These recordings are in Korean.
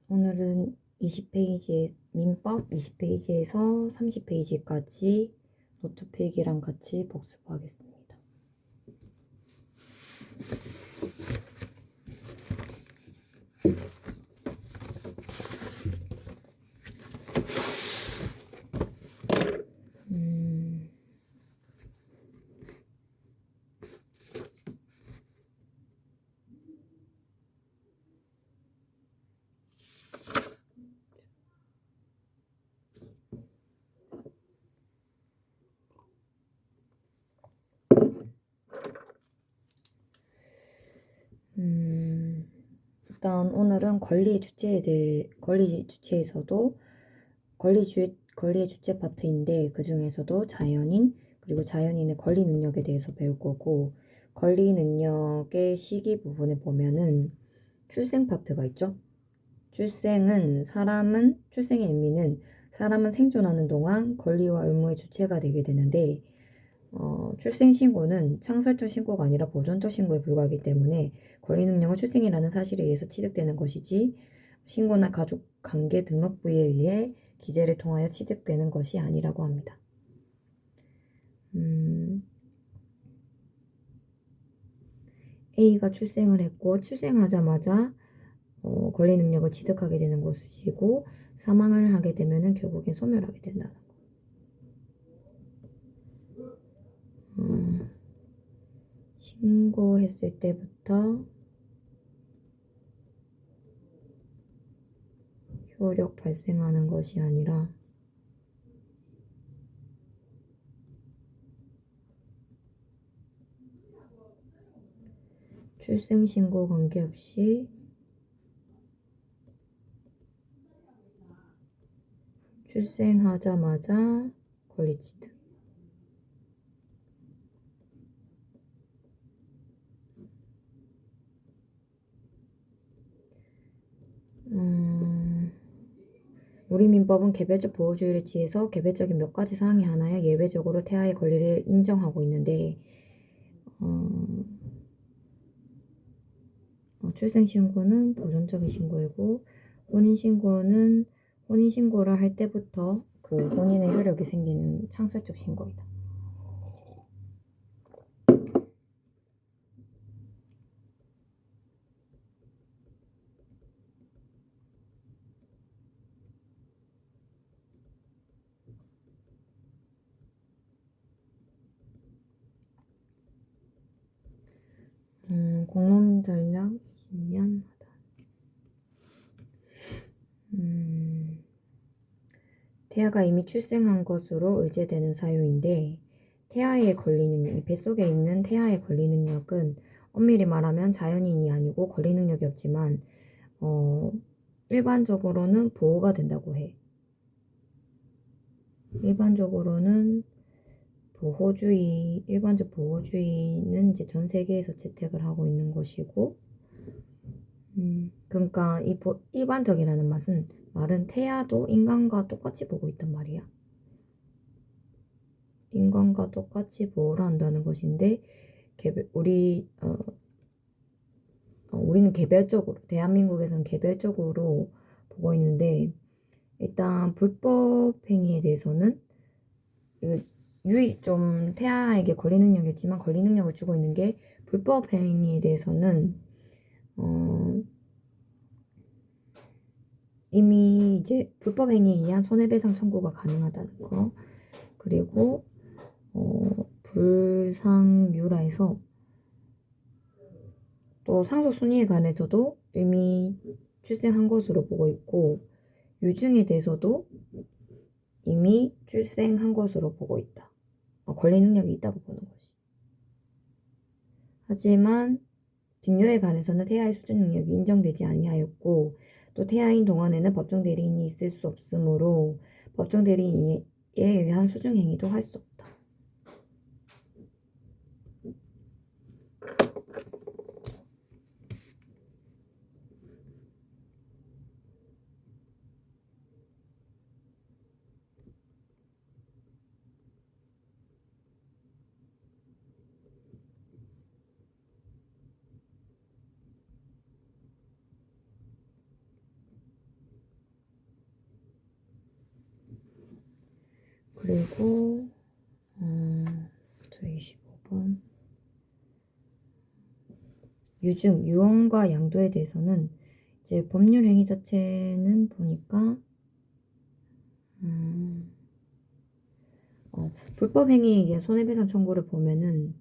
오늘은 20페이지, 민법 20페이지에서 30페이지까지 노트 필기랑 같이 복습하겠습니다. 일단 오늘은 권리의 주체에서도 권리의 주체 파트인데 그 중에서도 자연인 그리고 자연인의 권리 능력에 대해서 배울 거고, 권리 능력의 시기 부분에 보면은 출생 파트가 있죠. 출생의 의미는 사람은 생존하는 동안 권리와 의무의 주체가 되게 되는데, 출생신고는 창설적 신고가 아니라 보존적 신고에 불과하기 때문에 권리 능력은 출생이라는 사실에 의해서 취득되는 것이지 신고나 가족관계 등록부에 의해 기재를 통하여 취득되는 것이 아니라고 합니다. A가 출생을 했고 출생하자마자 권리 능력을 취득하게 되는 것이고, 사망을 하게 되면 결국엔 소멸하게 된다는 거. 신고했을 때부터 효력 발생하는 것이 아니라 출생신고 관계없이 출생하자마자 권리 취득. 우리 민법은 개별적 보호주의를 취해서 개별적인 몇 가지 사항에 한하여 예외적으로 태아의 권리를 인정하고 있는데, 출생신고는 보존적인 신고이고, 혼인신고를 할 때부터 그 혼인의 효력이 생기는 창설적 신고이다. 공론 전략 20년 하다. 태아가 이미 출생한 것으로 의제되는 사유인데, 태아의 권리 능력, 이 뱃속에 있는 태아의 권리 능력은 엄밀히 말하면 자연인이 아니고 권리 능력이 없지만 일반적으로는 보호가 된다고 해. 일반적으로는 일반적 보호주의는 이제 전 세계에서 채택을 하고 있는 것이고, 그러니까 이 일반적이라는 말은 태아도 인간과 똑같이 보고 있단 말이야. 인간과 똑같이 보호를 한다는 것인데, 우리는 개별적으로, 대한민국에서는 개별적으로 보고 있는데, 일단 불법 행위에 대해서는 좀 태아에게 권리 능력이 있지만 권리 능력을 주고 있는 게, 불법 행위에 대해서는 이미 이제 불법 행위에 의한 손해배상 청구가 가능하다는 거, 그리고 불상유라에서 또 상속 순위에 관해서도 이미 출생한 것으로 보고 있고, 유증에 대해서도 이미 출생한 것으로 보고 있다. 권리 능력이 있다고 보는 것이. 하지만 직녀에 관해서는 태아의 수준 능력이 인정되지 아니하였고, 또 태아인 동안에는 법정 대리인이 있을 수 없으므로 법정 대리인에 의한 수중 행위도 할 수 없다. 그리고 25번 유언과 양도에 대해서는 이제 법률 행위 자체는 보니까 불법 행위에 의한 손해배상 청구를 보면은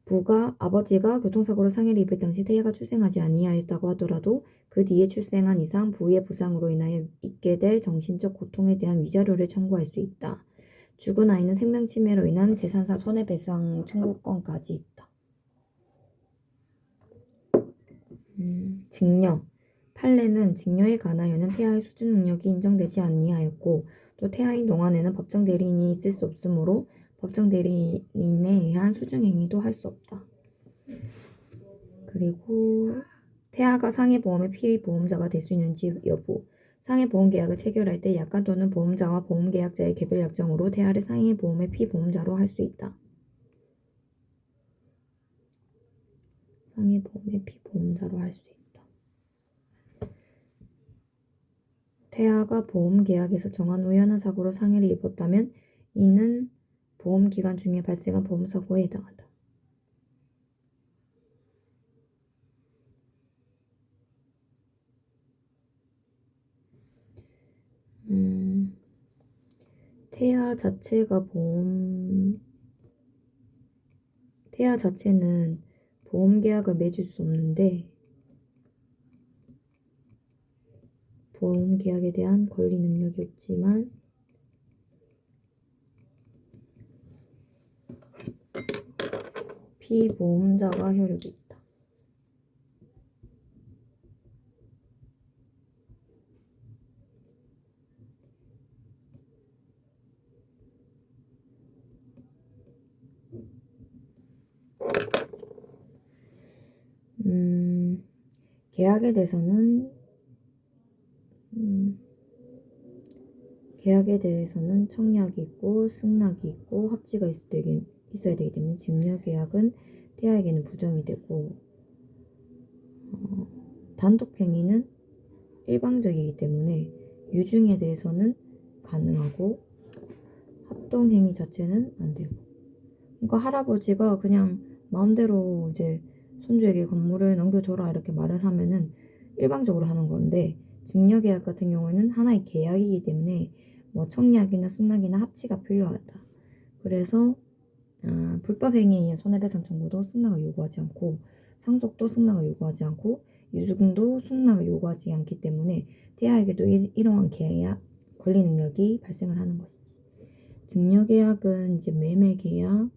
부가 아버지가 교통사고로 상해를 입을 당시 태아가 출생하지 아니하였다고 하더라도 그 뒤에 출생한 이상 부의 부상으로 인하여 있게 될 정신적 고통에 대한 위자료를 청구할 수 있다. 죽은 아이는 생명침해로 인한 재산상 손해배상 청구권까지 있다. 직녀. 판례는 직녀에 관하여는 태아의 수준 능력이 인정되지 아니하였고 또 태아인 동안에는 법정 대리인이 있을 수 없으므로 법정 대리인에 의한 수증행위도 할 수 없다. 그리고 태아가 상해보험의 피보험자가 될 수 있는지 여부. 상해보험계약을 체결할 때 약관 또는 보험자와 보험계약자의 개별 약정으로 태아를 상해보험의 피보험자로 할 수 있다. 상해보험의 피보험자로 할 수 있다. 태아가 보험계약에서 정한 우연한 사고로 상해를 입었다면 이는 보험기간 중에 발생한 보험사고에 해당한다. 태아 자체는 보험계약을 맺을 수 없는데 보험계약에 대한 권리 능력이 없지만 피보험자가 효력이 있다. 계약에 대해서는 청약이 있고 승낙이 있고 합치가 있어야 되기 때문에 직녀계약은 태아에게는 부정이 되고 단독행위는 일방적이기 때문에 유증에 대해서는 가능하고 합동행위 자체는 안 되고 그러니까 할아버지가 그냥 마음대로 이제 손주에게 건물을 넘겨줘라 이렇게 말을 하면은 일방적으로 하는 건데 직녀계약 같은 경우에는 하나의 계약이기 때문에 뭐 청약이나 승낙이나 합치가 필요하다. 그래서 불법 행위에 의한 손해배상 청구도 승낙을 요구하지 않고 상속도 승낙을 요구하지 않고 유증도 승낙을 요구하지 않기 때문에 태아에게도 이러한 계약 권리 능력이 발생을 하는 것이지. 직녀계약은 이제 매매계약,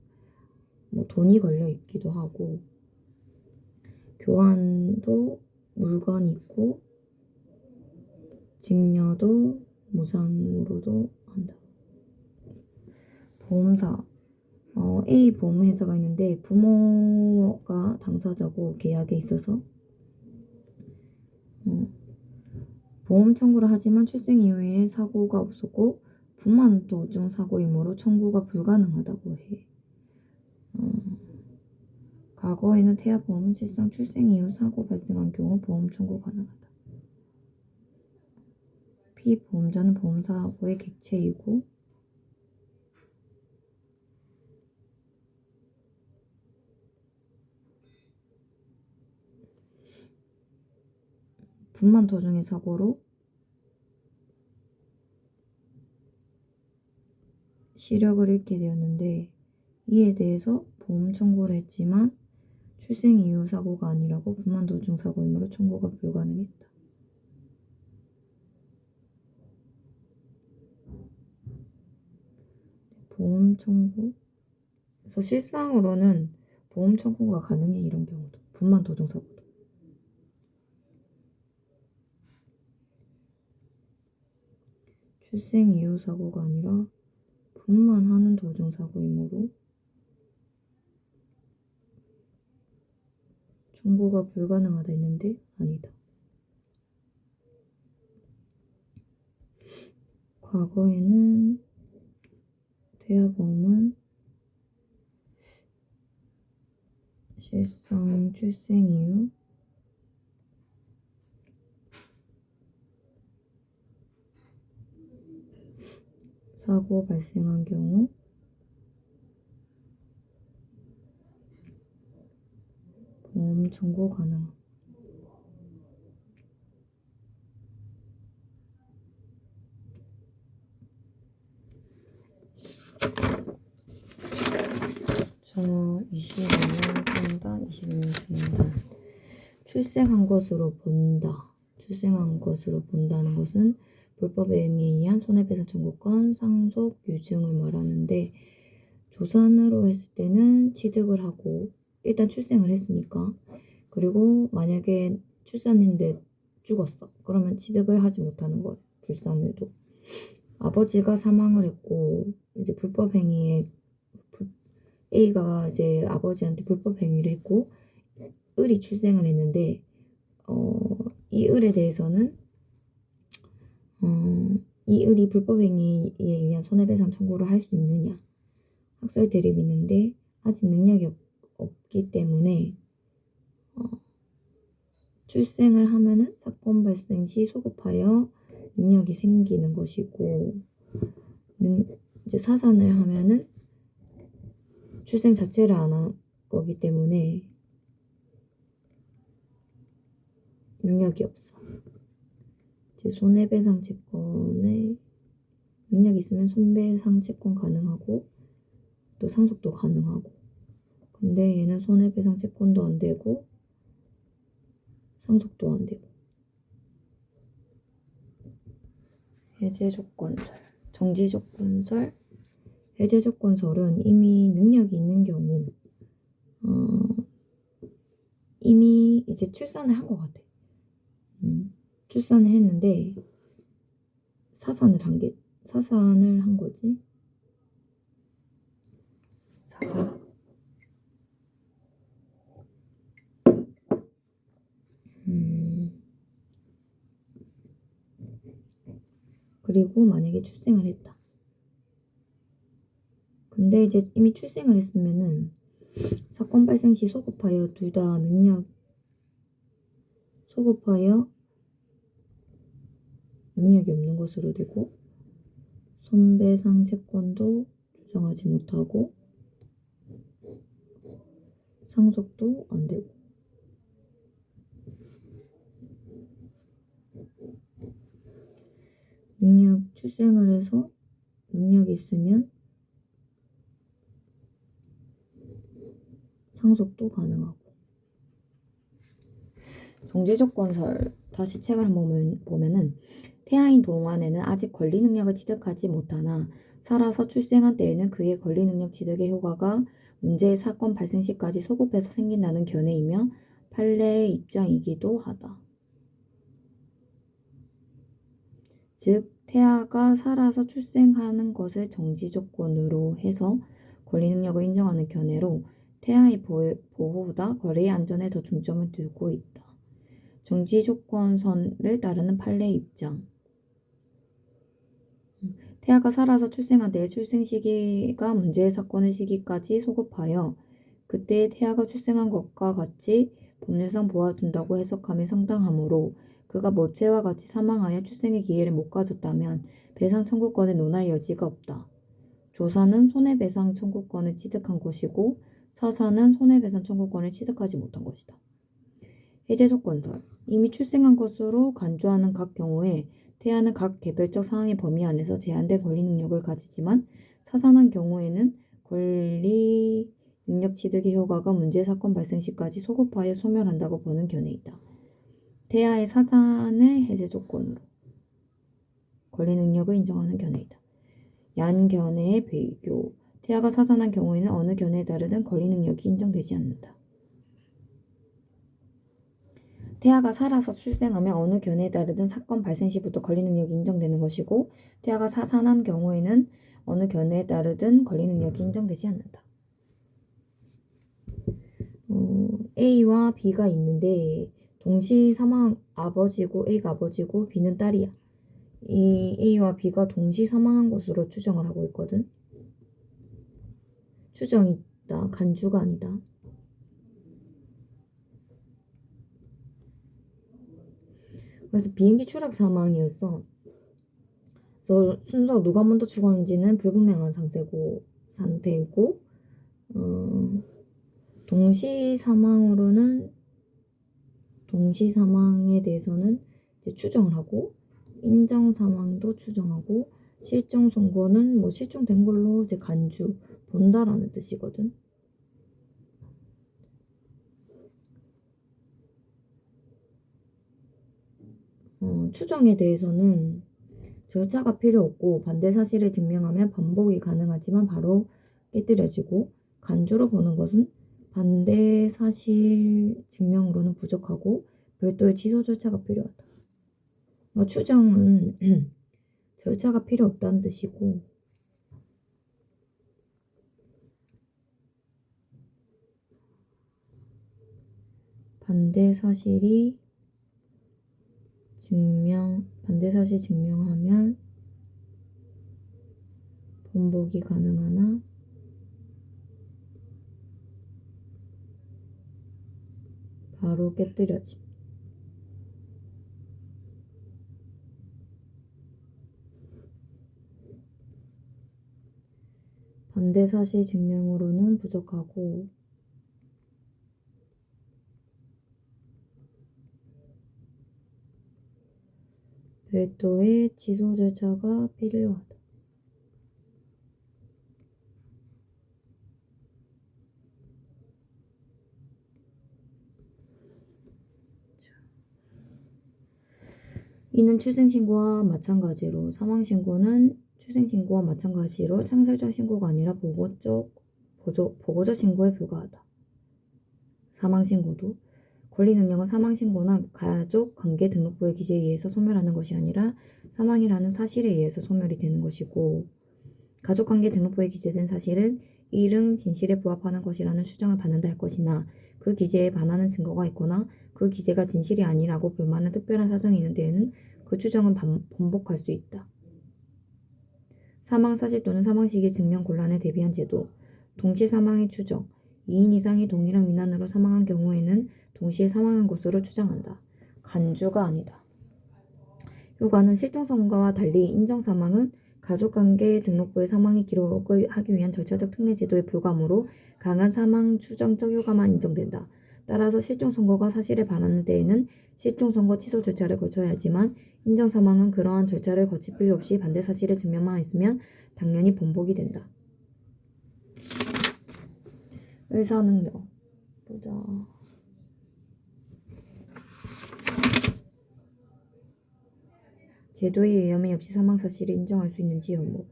뭐 돈이 걸려 있기도 하고 교환도 물건이 있고 직녀도 무상으로도 한다. 보험사 A 보험회사가 있는데 부모가 당사자고 계약에 있어서 보험 청구를 하지만 출생 이후에 사고가 없었고 부모한 도중 사고이므로 청구가 불가능하다고 해. 과거에는 태아보험은 실상 출생 이후 사고 발생한 경우 보험 청구 가능하다. 피보험자는 보험사고의 객체이고 분만 도중의 사고로 시력을 잃게 되었는데 이에 대해서 보험 청구를 했지만 출생 이후 사고가 아니라고 분만 도중 사고이므로 청구가 불가능했다. 보험 청구? 그래서 실상으로는 보험 청구가 가능해 이런 경우도 분만 도중 사고도. 출생 이후 사고가 아니라 분만하는 도중 사고이므로 청구가 불가능하다 했는데 아니다. 과거에는 태아보험은 실상 출생 이후 사고 발생한 경우 보험 청구 가능. 자, 25년 상단, 25년 중단. 출생한 것으로 본다. 출생한 것으로 본다는 것은 불법의 행위에 의한 손해배상 청구권, 상속, 유증을 말하는데 조산으로 했을 때는 취득을 하고 일단 출생을 했으니까 그리고 만약에 출산했는데 죽었어. 그러면 취득을 하지 못하는 거예요. 불상유도. 아버지가 사망을 했고 이제 불법 행위에 A가 이제 아버지한테 불법 행위를 했고 을이 출생을 했는데 이 을에 대해서는 이 을이 불법 행위에 의한 손해배상 청구를 할 수 있느냐 학설 대립이 있는데 아직 능력이 없기 때문에 출생을 하면은 사건 발생 시 소급하여 능력이 생기는 것이고 이제 사산을 하면은 출생 자체를 안 한 거기 때문에 능력이 없어. 이제 손해배상 채권에 능력이 있으면 손배상 채권 가능하고 또 상속도 가능하고 근데 얘는 손해배상 채권도 안 되고 상속도 안 되고 해제조건설 정지조건설 해제조건설은 이미 능력이 있는 경우 이미 이제 출산을 한 것 같아. 출산을 했는데 사산을 한 거지. 사산. 그리고 만약에 출생을 했다. 근데 이제 이미 출생을 했으면은 사건 발생 시 소급하여 둘 다 소급하여 능력이 없는 것으로 되고 손배상 채권도 조정하지 못하고 상속도 안 되고 출생을 해서 능력이 있으면 상속도 가능하고 정지조건설 다시 책을 한번 보면은 태아인 동안에는 아직 권리 능력을 취득하지 못하나 살아서 출생한 때에는 그의 권리 능력 취득의 효과가 문제의 사건 발생 시까지 소급해서 생긴다는 견해이며 판례의 입장이기도 하다. 즉 태아가 살아서 출생하는 것을 정지조건으로 해서 권리 능력을 인정하는 견해로 태아의 보호보다 권리의 안전에 더 중점을 두고 있다. 정지조건선을 따르는 판례의 입장. 태아가 살아서 출생한 때의 출생 시기가 문제의 사건의 시기까지 소급하여 그때 태아가 출생한 것과 같이 법률상 보아둔다고 해석함이 상당하므로 그가 모체와 같이 사망하여 출생의 기회를 못 가졌다면 배상 청구권을 논할 여지가 없다. 조사는 손해배상 청구권을 취득한 것이고 사사는 손해배상 청구권을 취득하지 못한 것이다. 해제조건설. 이미 출생한 것으로 간주하는 각 경우에 태아는 각 개별적 상황의 범위 안에서 제한된 권리 능력을 가지지만 사산한 경우에는 권리 능력 취득의 효과가 문제 사건 발생 시까지 소급하여 소멸한다고 보는 견해이다. 태아의 사산을 해제 조건으로 권리 능력을 인정하는 견해이다. 양 견해의 비교. 태아가 사산한 경우에는 어느 견해에 따르든 권리 능력이 인정되지 않는다. 태아가 살아서 출생하면 어느 견해에 따르든 사건 발생 시부터 권리 능력이 인정되는 것이고 태아가 사산한 경우에는 어느 견해에 따르든 권리 능력이 인정되지 않는다. A와 B가 있는데 동시 사망 아버지고 A가 아버지고 B는 딸이야. 이 A와 B가 동시 사망한 것으로 추정을 하고 있거든. 추정이 있다. 간주가 아니다. 그래서 비행기 추락 사망이었어. 그래서 순서 누가 먼저 죽었는지는 불분명한 상태고 동시 사망에 대해서는 이제 추정을 하고 인정 사망도 추정하고 실종 선고는 뭐 실종된 걸로 이제 간주 본다라는 뜻이거든. 추정에 대해서는 절차가 필요 없고 반대 사실을 증명하면 반복이 가능하지만 바로 깨뜨려지고 간주로 보는 것은 반대 사실 증명으로는 부족하고 별도의 취소 절차가 필요하다. 그러니까 추정은 절차가 필요 없다는 뜻이고 반대 사실 증명하면 번복이 가능하나 바로 깨뜨려짐. 반대 사실 증명으로는 부족하고 별도의 취소 절차가 필요하다. 이는 출생신고와 마찬가지로 사망신고는 출생신고와 마찬가지로 창설적 신고가 아니라 보고적 신고에 불과하다. 사망신고도 권리능력은 사망신고나 가족관계 등록부의 기재에 의해서 소멸하는 것이 아니라 사망이라는 사실에 의해서 소멸이 되는 것이고 가족관계 등록부에 기재된 사실은 이른 진실에 부합하는 것이라는 추정을 받는다 할 것이나 그 기재에 반하는 증거가 있거나 그 기재가 진실이 아니라고 불만한 특별한 사정이 있는 데에는 그 추정은 번복할 수 있다. 사망 사실 또는 사망 시기 증명 곤란에 대비한 제도, 동시 사망의 추정, 2인 이상이 동일한 위난으로 사망한 경우에는 동시에 사망한 것으로 추정한다. 간주가 아니다. 효과는 실종선고와 달리 인정사망은 가족관계 등록부에 사망의 기록을 하기 위한 절차적 특례 제도에 불과하므로 강한 사망 추정적 효과만 인정된다. 따라서 실종선고가 사실에 반하는 데에는 실종선고 취소 절차를 거쳐야 하지만 인정사망은 그러한 절차를 거칠 필요 없이 반대 사실의 증명만 있으면 당연히 번복이 된다. 의사능력 보자. 제도의 위험이 없이 사망사실을 인정할 수 있는지 여부.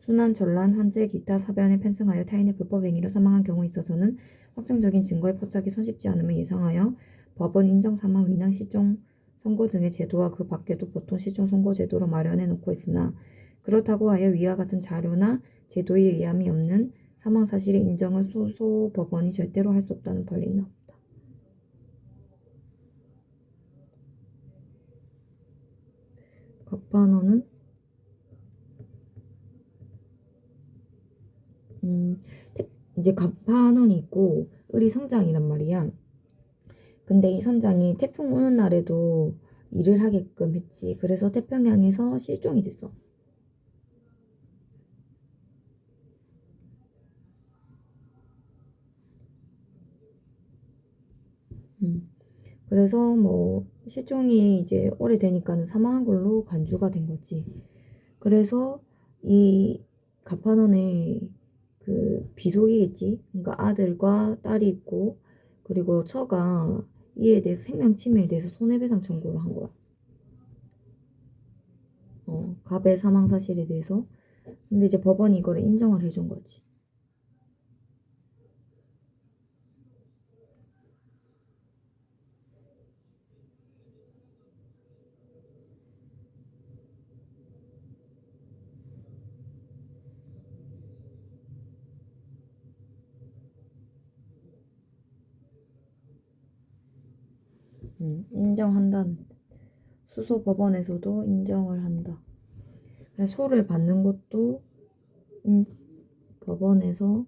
순환, 전란, 환제, 기타 사변에 편승하여 타인의 불법 행위로 사망한 경우에 있어서는 확정적인 증거의 포착이 손쉽지 않음을 예상하여 법은 인정사망, 위난, 실종, 선고 등의 제도와 그 밖에도 보통 실종 선고 제도로 마련해 놓고 있으나 그렇다고 하여 위와 같은 자료나 제도의 의함이 없는 사망사실의 인정을 소소법원이 절대로 할 수 없다는 권리는 없다. 갑판어는 이제 갑판원이 있고 을이성장이란 말이야. 근데 이 선장이 태풍 오는 날에도 일을 하게끔 했지. 그래서 태평양에서 실종이 됐어. 그래서 뭐 실종이 이제 오래되니까는 사망한 걸로 간주가 된 거지. 그래서 이 갑판원에 그 비속이겠지. 그러니까 아들과 딸이 있고 그리고 처가 이에 대해서 생명침해에 대해서 손해배상 청구를 한 거야. 갑의 사망 사실에 대해서. 근데 이제 법원이 이거를 인정을 해준 거지. 인정한다는. 수소 법원에서도 인정을 한다. 소를 받는 것도 법원에서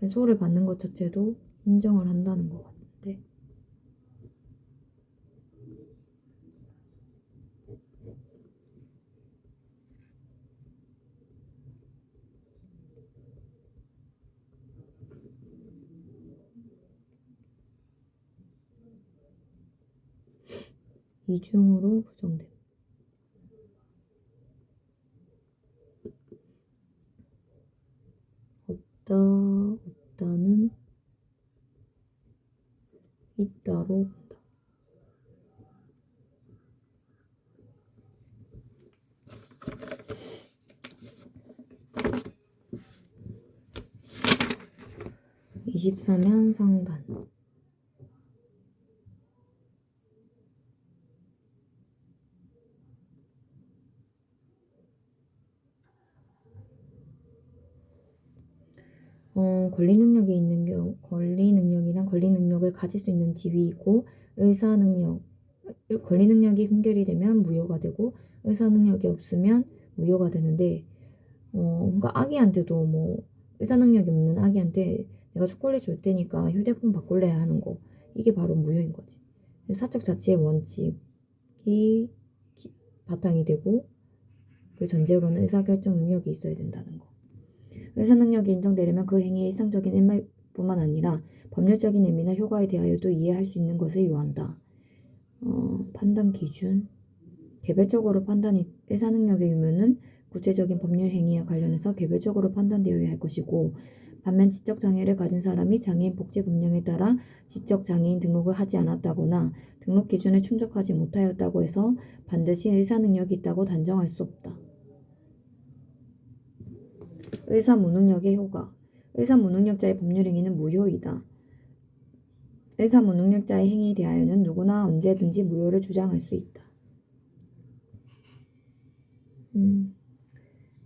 소를 받는 것 자체도 인정을 한다는 것 같은데. 이중으로 부정됨. 없다는 있다로 본다. (24면) 상단. 권리 능력이 있는 경우, 권리 능력이란 권리 능력을 가질 수 있는 지위이고, 의사 능력, 권리 능력이 흠결이 되면 무효가 되고, 의사 능력이 없으면 무효가 되는데, 그러니까 아기한테도 뭐, 의사 능력이 없는 아기한테 내가 초콜릿 줄 테니까 휴대폰 바꿀래 하는 거, 이게 바로 무효인 거지. 사적 자치의 원칙이 바탕이 되고, 그 전제로는 의사결정 능력이 있어야 된다는 거. 의사 능력이 인정되려면 그 행위의 일상적인 의미뿐만 아니라 법률적인 의미나 효과에 대하여도 이해할 수 있는 것을 요한다. 판단 기준. 개별적으로 판단이 의사 능력의 유무는 구체적인 법률 행위와 관련해서 개별적으로 판단되어야 할 것이고, 반면 지적 장애를 가진 사람이 장애인 복지 법령에 따라 지적 장애인 등록을 하지 않았다거나 등록 기준에 충족하지 못하였다고 해서 반드시 의사 능력이 있다고 단정할 수 없다. 의사 무능력의 효과. 의사 무능력자의 법률 행위는 무효이다. 의사 무능력자의 행위에 대하여는 누구나 언제든지 무효를 주장할 수 있다.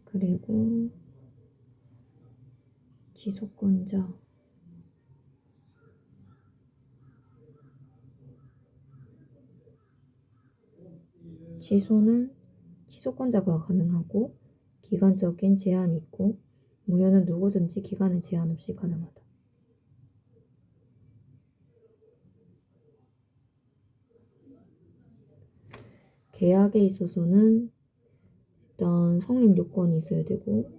그리고 지속권자. 취소는 취소권자가 가능하고 기간적인 제한이 있고, 무효는 누구든지 기간에 제한 없이 가능하다. 계약에 있어서는 일단 성립 요건이 있어야 되고,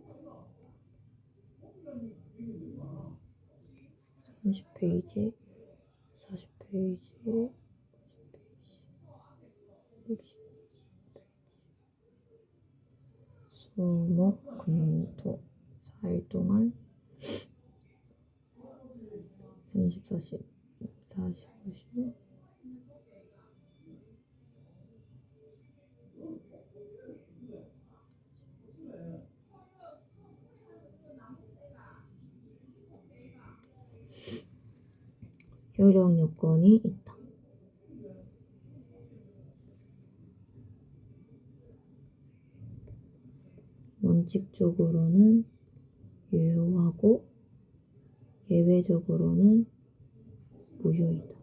30페이지, 40페이지, 60페이지. 수목, 금, 토 4일 동안 30, 40, 50. 효력 요건이 있다. 원칙적으로는 유효하고 예외적으로는 무효이다.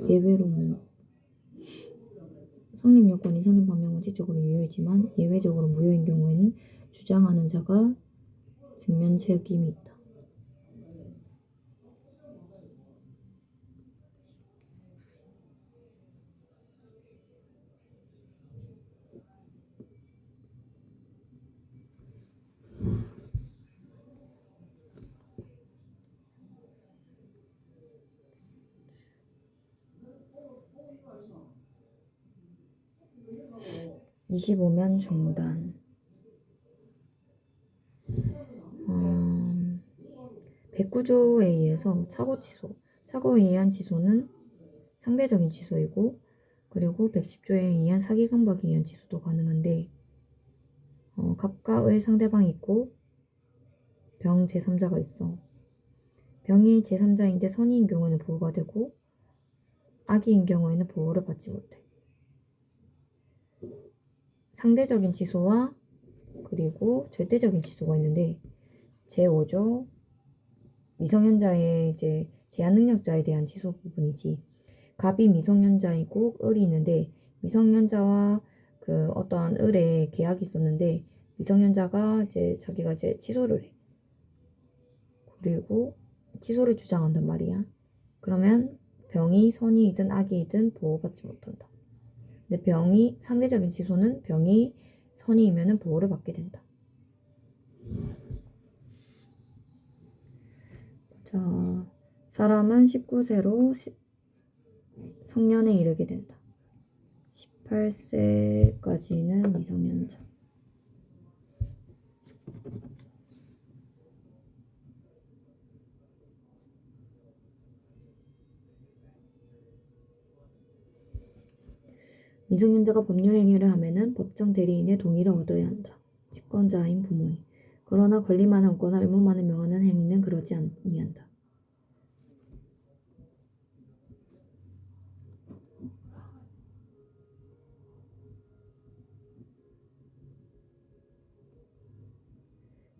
예외로는 성립 요건이 성립하면 원칙적으로 유효이지만 예외적으로 무효인 경우에는 주장하는 자가 증명 책임이 있다. (25면) 중단. 109조에 의해서 착오에 의한 취소는 상대적인 취소이고, 그리고 110조에 의한 사기 강박에 의한 취소도 가능한데, 갑과의 상대방이 있고 병 제3자가 있어. 병이 제3자인데 선의인 경우에는 보호가 되고 악의인 경우에는 보호를 받지 못해. 상대적인 취소와 그리고 절대적인 취소가 있는데, 제5조 미성년자의 이제 제한 능력자에 대한 취소 부분이지. 갑이 미성년자이고 을이 있는데, 미성년자와 그 어떠한 을의 계약이 있었는데 미성년자가 이제 자기가 이제 취소를 해. 그리고 취소를 주장한단 말이야. 그러면 병이 선의이든 악의이든 보호받지 못한다. 근데 병이 상대적인 취소는 병이 선의이면은 보호를 받게 된다. 자, 사람은 19세로 성년에 이르게 된다. 18세까지는 미성년자. 미성년자가 법률 행위를 하면은 법정 대리인의 동의를 얻어야 한다. 채권자인 부모님. 그러나 권리만 없거나 의무만을 명하는 행위는 그러지 아니한다.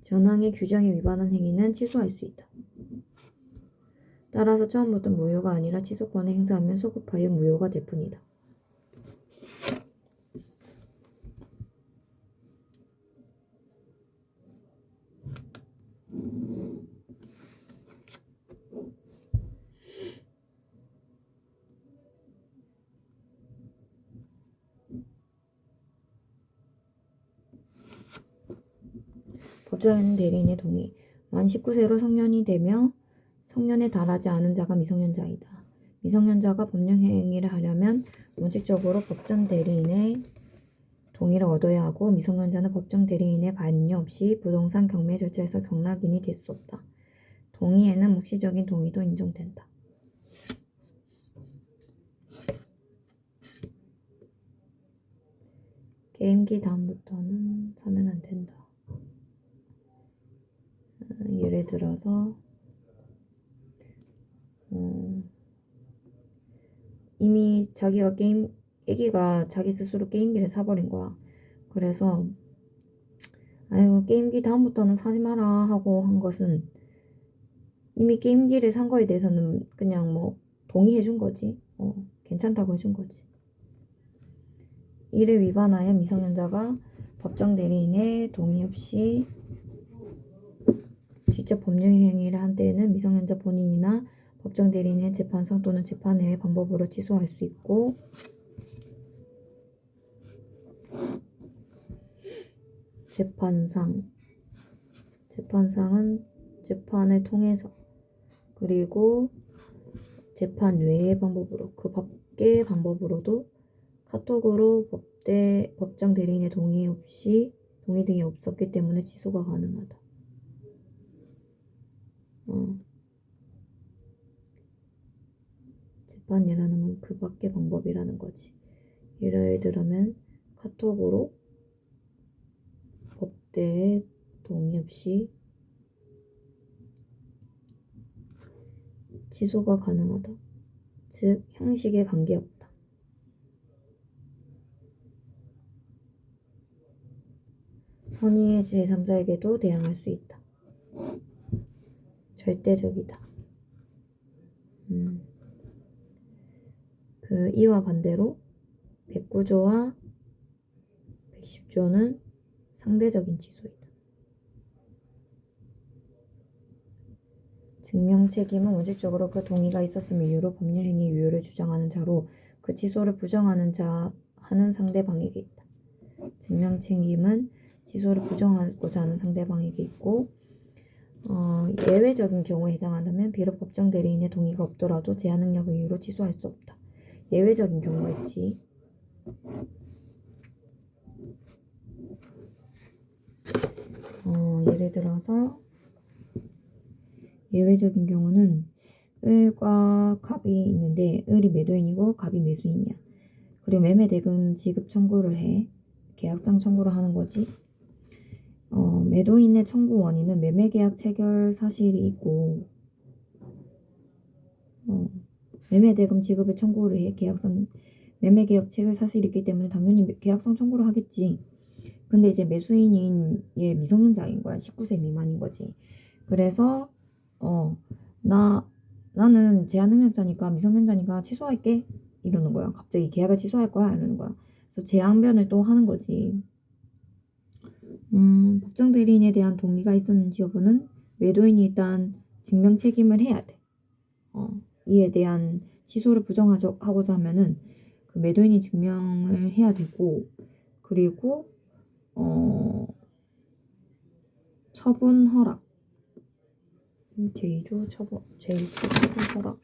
전항의 규정에 위반한 행위는 취소할 수 있다. 따라서 처음부터 무효가 아니라 취소권을 행사하면 소급하여 무효가 될 뿐이다. 법정 대리인의 동의. 만 19세로 성년이 되며 성년에 달하지 않은 자가 미성년자이다. 미성년자가 법령 행위를 하려면 원칙적으로 법정 대리인의 동의를 얻어야 하고 미성년자는 법정 대리인의 관여 없이 부동산 경매 절차에서 경락인이 될 수 없다. 동의에는 묵시적인 동의도 인정된다. 게임기 다음부터는 사면 안 된다. 예를 들어서 이미 애기가 자기 스스로 게임기를 사버린 거야. 그래서 아유 게임기 다음부터는 사지 마라 하고 한 것은 이미 게임기를 산 거에 대해서는 그냥 뭐 동의해 준 거지. 괜찮다고 해준 거지. 이를 위반하여 미성년자가 법정 대리인의 동의 없이 직접 법령 행위를 한 때에는 미성년자 본인이나 법정 대리인의 재판상 또는 재판회의 방법으로 취소할 수 있고 재판상은 재판을 통해서 그리고 재판 외의 방법으로 그 밖의 방법으로도 카톡으로 법정 대리인의 동의 등이 없었기 때문에 취소가 가능하다. 재판이라는 건 그 밖의 방법이라는 거지. 예를 들면 카톡으로 법대의 동의 없이 취소가 가능하다. 즉 형식에 관계없다. 선의의 제3자에게도 대항할 수 있다. 절대적이다. 이와 반대로 109조와 110조는 상대적인 취소이다. 증명책임은 원칙적으로 그 동의가 있었음을 이유로 법률행위 유효를 주장하는 자로 그 취소를 부정하는 자 하는 상대방에게 있다. 증명책임은 취소를 부정하고자 하는 상대방에게 있고 예외적인 경우에 해당한다면 비록 법정 대리인의 동의가 없더라도 제한 능력의 이유로 취소할 수 없다. 예외적인 경우가 있지. 예를 들어서 예외적인 경우는 을과 갑이 있는데 을이 매도인이고 갑이 매수인이야. 그리고 매매대금 지급 청구를 해. 계약상 청구를 하는 거지. 매도인의 청구 원인은 매매계약 체결 사실이 있고 매매대금 지급을 청구를 해. 계약상 매매계약 체결 사실이 있기 때문에 당연히 계약상 청구를 하겠지. 근데 이제 매수인인 얘 미성년자인 거야. 19세 미만인 거지. 그래서 나는 제한능력자니까 미성년자니까 취소할게 이러는 거야. 갑자기 계약을 취소할 거야 이러는 거야. 그래서 재항변을 또 하는 거지. 법정 대리인에 대한 동의가 있었는지 여부는 매도인이 일단 증명 책임을 해야 돼. 이에 대한 취소를 부정하고자 하면은 그 매도인이 증명을 해야 되고 그리고 처분 허락 제2조 처분 허락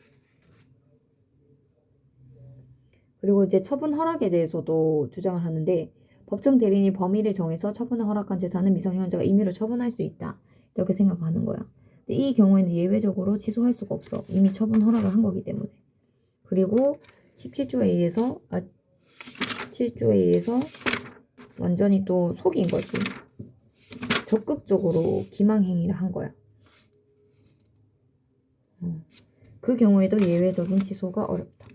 그리고 이제 처분 허락에 대해서도 주장을 하는데 법정 대리인이 범위를 정해서 처분을 허락한 재산은 미성년자가 임의로 처분할 수 있다. 이렇게 생각하는 거야. 근데 이 경우에는 예외적으로 취소할 수가 없어. 이미 처분 허락을 한 거기 때문에. 그리고 17조에 의해서 완전히 또 속인 거지. 적극적으로 기망행위를 한 거야. 그 경우에도 예외적인 취소가 어렵다.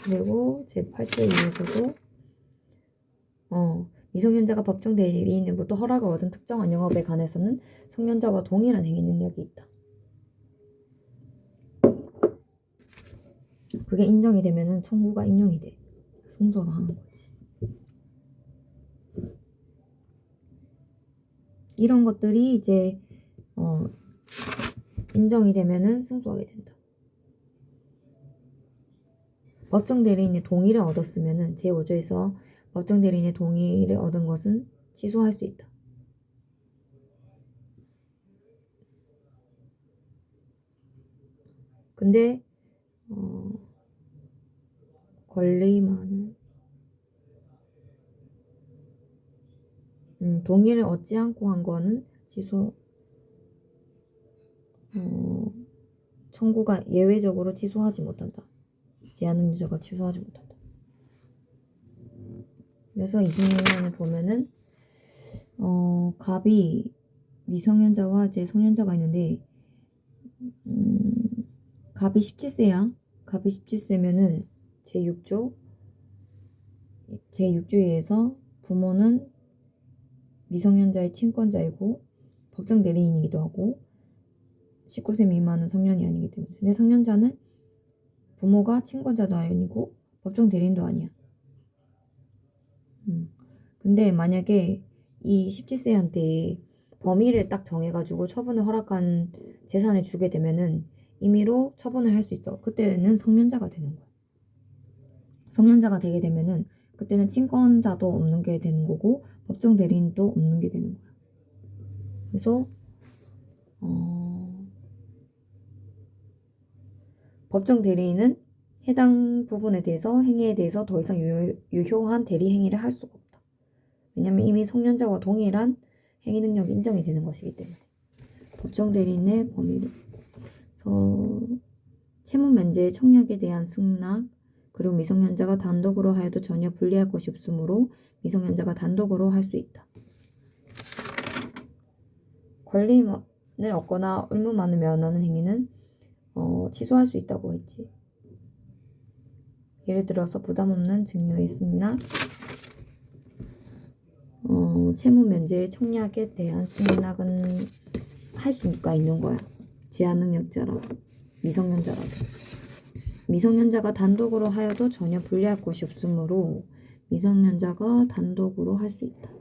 그리고 제8조에 의해서도 미성년자가 법정 대리인으로부터 허락을 얻은 특정한 영업에 관해서는 성년자와 동일한 행위 능력이 있다. 그게 인정이 되면은 청구가 인용이 돼. 승소를 하는 거지. 이런 것들이 이제 인정이 되면은 승소하게 된다. 법정 대리인의 동의를 얻었으면은 제5조에서 법정 대리인의 동의를 얻은 것은 취소할 수 있다. 근데 권리만은 동의를 얻지 않고 한 거는 취소 청구가 예외적으로 취소하지 못한다. 제한 유저가 취소하지 못한다. 그래서 이 질문을 보면은 갑이 미성년자와 제 성년자가 있는데 갑이 17세야. 갑이 17세면은 제6조에 의해서 부모는 미성년자의 친권자이고 법정 대리인이기도 하고 19세 미만은 성년이 아니기 때문에. 근데 성년자는 부모가 친권자도 아니고 법정 대리인도 아니야. 근데 만약에 이 17세한테 범위를 딱 정해가지고 처분을 허락한 재산을 주게 되면은 임의로 처분을 할 수 있어. 그때는 성년자가 되는 거야. 성년자가 되게 되면은 그때는 친권자도 없는 게 되는 거고 법정 대리인도 없는 게 되는 거야. 그래서 법정 대리인은 해당 부분에 대해서 행위에 대해서 더 이상 유효한 대리 행위를 할 수가 없다. 왜냐하면 이미 성년자와 동일한 행위 능력이 인정이 되는 것이기 때문에. 법정 대리인의 범위를 채무 면제의 청약에 대한 승낙 그리고 미성년자가 단독으로 하여도 전혀 불리할 것이 없으므로 미성년자가 단독으로 할 수 있다. 권리를 얻거나 의무만을 면하는 행위는 취소할 수 있다고 했지. 예를 들어서 부담 없는 증여의 승낙, 채무 면제의 청약에 대한 승낙은 할 수가 있는 거야. 제한 능력자라도 미성년자라도. 미성년자가 단독으로 하여도 전혀 불리할 것이 없으므로 미성년자가 단독으로 할 수 있다.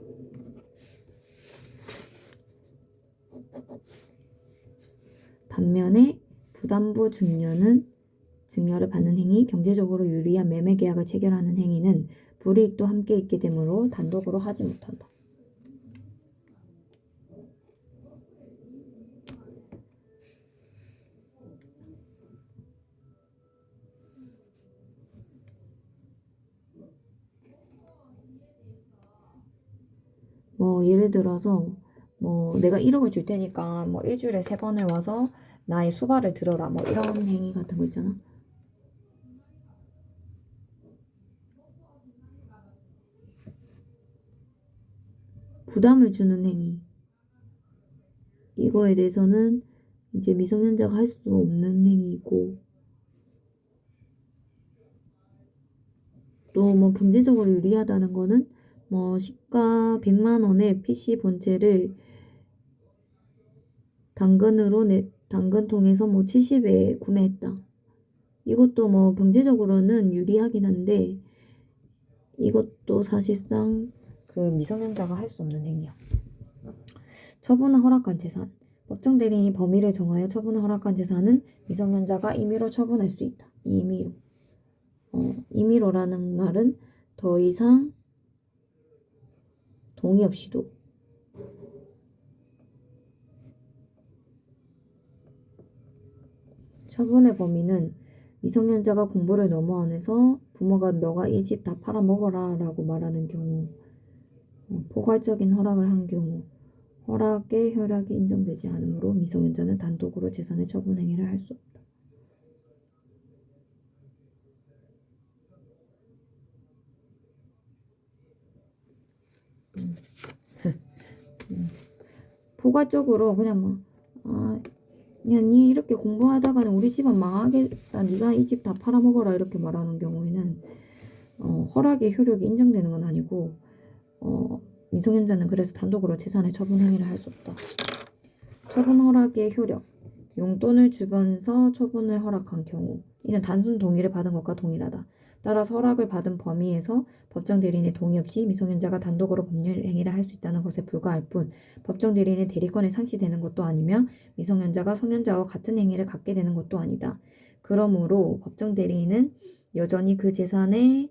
반면에 부담부 증여를 받는 행위, 경제적으로 유리한 매매 계약을 체결하는 행위는 불이익도 함께 있게 되므로 단독으로 하지 못한다. 예를 들어서 내가 1억을 줄 테니까 일주일에 3번을 와서 나의 수발을 들어라 이런 행위 같은 거 있잖아. 부담을 주는 행위, 이거에 대해서는 이제 미성년자가 할 수 없는 행위이고, 또 경제적으로 유리하다는 거는 시가 100만 원의 PC 본체를 당근통해서 70에 구매했다. 이것도 경제적으로는 유리하긴 한데 이것도 사실상 그 미성년자가 할 수 없는 행위야. 처분을 허락한 재산. 법정 대리인이 범위를 정하여 처분을 허락한 재산은 미성년자가 임의로 처분할 수 있다. 임의로. 임의로라는 말은 더 이상 동의 없이도. 처분의 범위는 미성년자가 공부를 너무 안 해서 부모가 너가 이 집 다 팔아먹어라 라고 말하는 경우, 포괄적인 허락을 한 경우, 허락의 효력이 인정되지 않으므로 미성년자는 단독으로 재산의 처분 행위를 할 수 없다. 포괄적으로 그냥 뭐, 야, 니 이렇게 공부하다가는 우리 집안 망하겠다. 니가 이 집 다 팔아먹어라. 이렇게 말하는 경우에는 허락의 효력이 인정되는 건 아니고 미성년자는 그래서 단독으로 재산의 처분 행위를 할 수 없다. 처분 허락의 효력. 용돈을 주면서 처분을 허락한 경우 이는 단순 동의를 받은 것과 동일하다. 따라서 허락을 받은 범위에서 법정 대리인의 동의 없이 미성년자가 단독으로 법률 행위를 할 수 있다는 것에 불과할 뿐 법정 대리인의 대리권이 상실되는 것도 아니며 미성년자가 성년자와 같은 행위를 갖게 되는 것도 아니다. 그러므로 법정 대리인은 여전히 그 재산의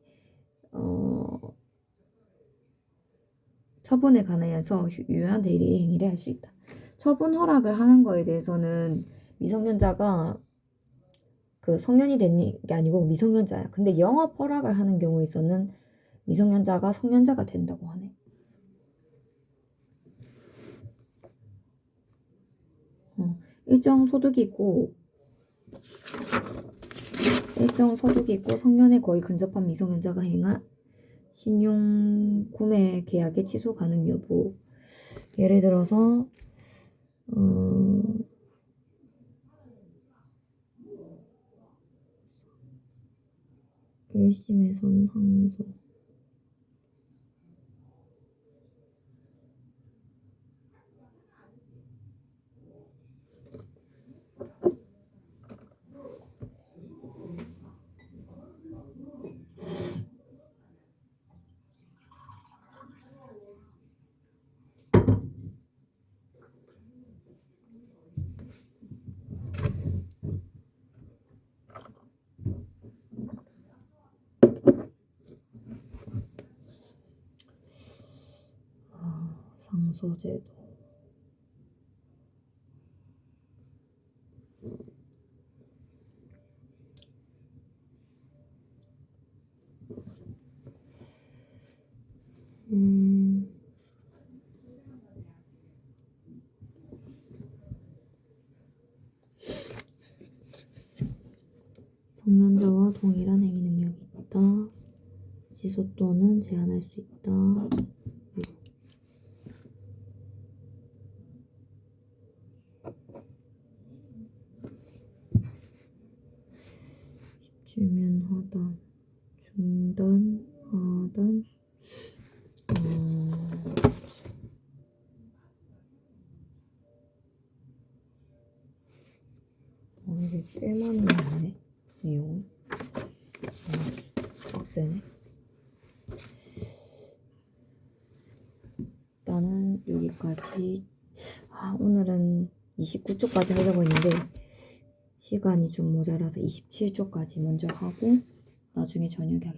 처분에 관하여서 유효한 대리 행위를 할 수 있다. 처분 허락을 하는 거에 대해서는 미성년자가 그 성년이 된 게 아니고 미성년자야. 근데 영업 허락을 하는 경우에서는 미성년자가 성년자가 된다고 하네. 일정 소득이 있고 성년에 거의 근접한 미성년자가 행한 신용 구매 계약의 취소 가능 여부. 예를 들어서 1심에서는 항소. 상소제도. 성년자와 동일한 행위 능력이 있다. 지소 또는 제한할 수 있다. 입주면 하단, 중단, 하단. 이게 꽤 많이 나네 내용. 빡세네. 일단은 여기까지. 오늘은 29쪽까지 하려고 했는데 시간이 좀 모자라서 27쪽까지 먼저 하고 나중에 저녁에 하겠습니다.